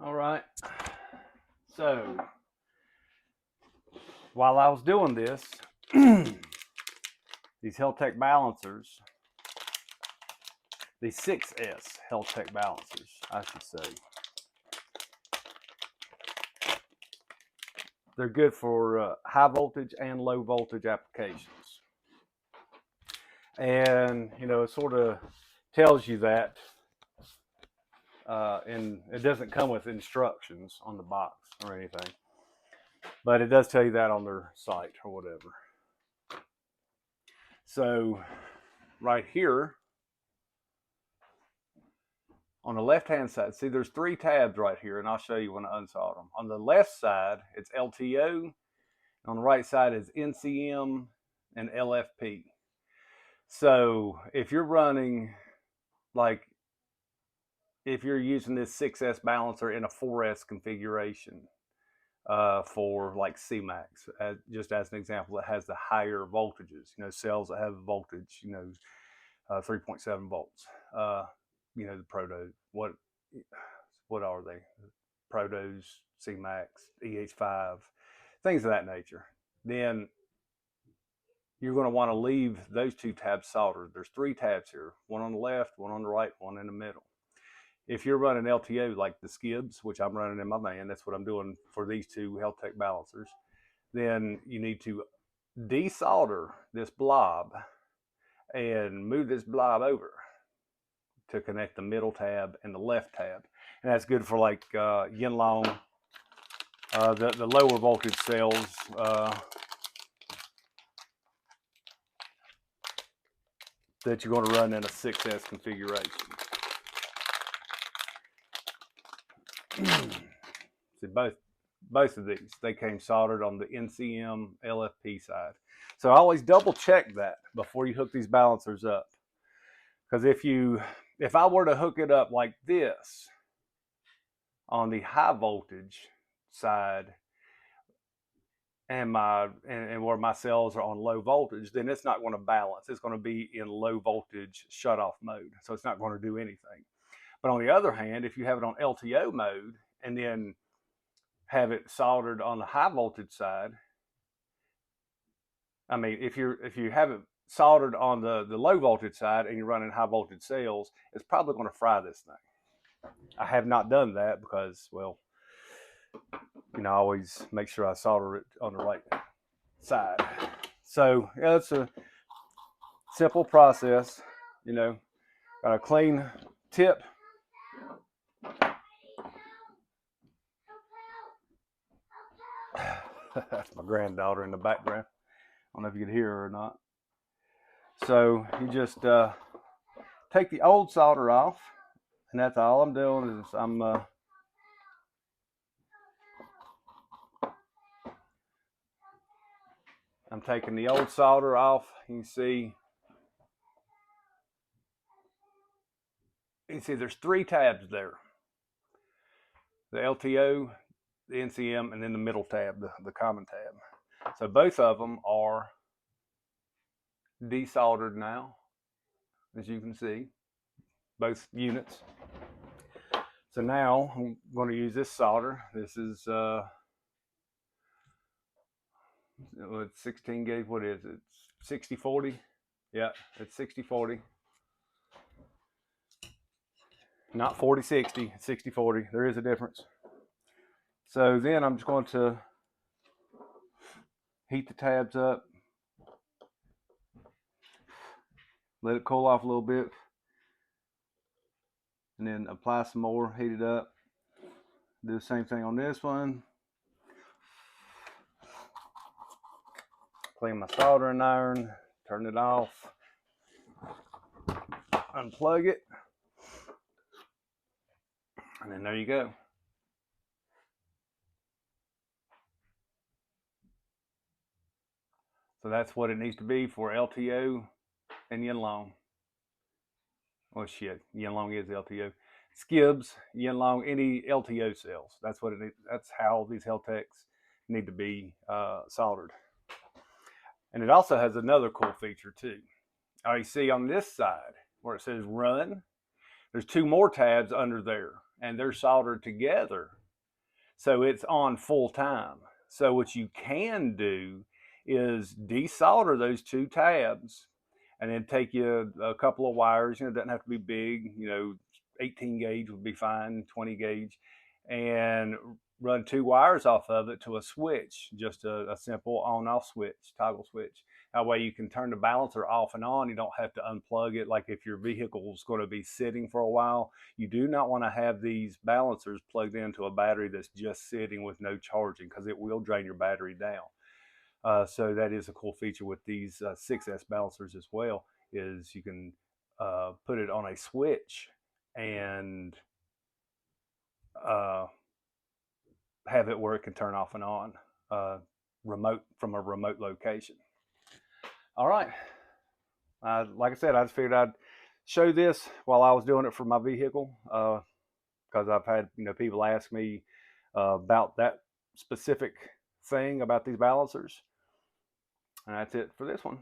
All right. So while I was doing this, these Heltec balancers, these 6S Heltec balancers, I should say, they're good for high voltage and low voltage applications. And, you know, it sort of tells you that, and it doesn't come with instructions on the box or anything, but it does tell you that on their site or whatever. So right here on the left hand side, see there's 3 tabs right here, and I'll show you when I unsolder them. On the left side it's LTO, on the right side is NCM and LFP. So if you're running, like if you're using this 6S balancer in a 4S configuration for like CMAX, just as an example, that has the higher voltages, you know, cells that have voltage, you know, 3.7 volts, you know, the Proto, what are they? Protos, CMAX, EH5, things of that nature. Then you're going to want to leave those 2 tabs soldered. There's 3 tabs here, one on the left, one on the right, one in the middle. If you're running LTO like the skids, which I'm running in my van, that's what I'm doing for these 2 Heltec balancers, then you need to desolder this blob and move this blob over to connect the middle tab and the left tab. And that's good for like Yinlong, the lower voltage cells, that you're going to run in a 6S configuration. See, both of these, they came soldered on the NCM LFP side. So I always double check that before you hook these balancers up. Because if I were to hook it up like this on the high voltage side and where my cells are on low voltage, then it's not going to balance. It's going to be in low voltage shut off mode. So it's not going to do anything. But on the other hand, if you have it on LTO mode and then have it soldered on the high voltage side, I mean, if you have it soldered on the low voltage side and you're running high voltage cells, it's probably going to fry this thing. I have not done that because, well, you know, I always make sure I solder it on the right side. So yeah, it's a simple process. You know, got a clean tip. That's my granddaughter in the background. I don't know if you could hear her or not. So you just take the old solder off, and that's all I'm doing is I'm taking the old solder off. You can see there's 3 tabs there. The LTO, the NCM, and then the middle tab, the common tab. So both of them are desoldered now, as you can see, both units. So now I'm going to use this solder. This is it's 16 gauge. What is it? 6040. Yeah, it's 6040. Not 4060, 6040. There is a difference. So then I'm just going to heat the tabs up, let it cool off a little bit, and then apply some more, heat it up. Do the same thing on this one. Clean my soldering iron, turn it off, unplug it, and then there you go. So that's what it needs to be for LTO and Yinlong. Well, shit, Yinlong is LTO. Skibs, Yinlong, any LTO cells. That's what it is. That's how these Heltecs need to be soldered. And it also has another cool feature too. You see on this side where it says run, there's 2 more tabs under there. and they're soldered together. So it's on full time. So what you can do is desolder those two tabs and then take you a couple of wires. It doesn't have to be big, 18 gauge would be fine, 20 gauge, and run two wires off of it to a switch, just a simple on-off switch, toggle switch. That way you can turn the balancer off and on. You don't have to unplug it. Like if your vehicle is going to be sitting for a while, you do not want to have these balancers plugged into a battery that's just sitting with no charging, because it will drain your battery down. So that is a cool feature with these 6S balancers as well, is you can put it on a switch and have it where it can turn off and on from a remote location. All right. Like I said, I just figured I'd show this while I was doing it for my vehicle, because I've had people ask me about that specific thing about these balancers. And that's it for this one.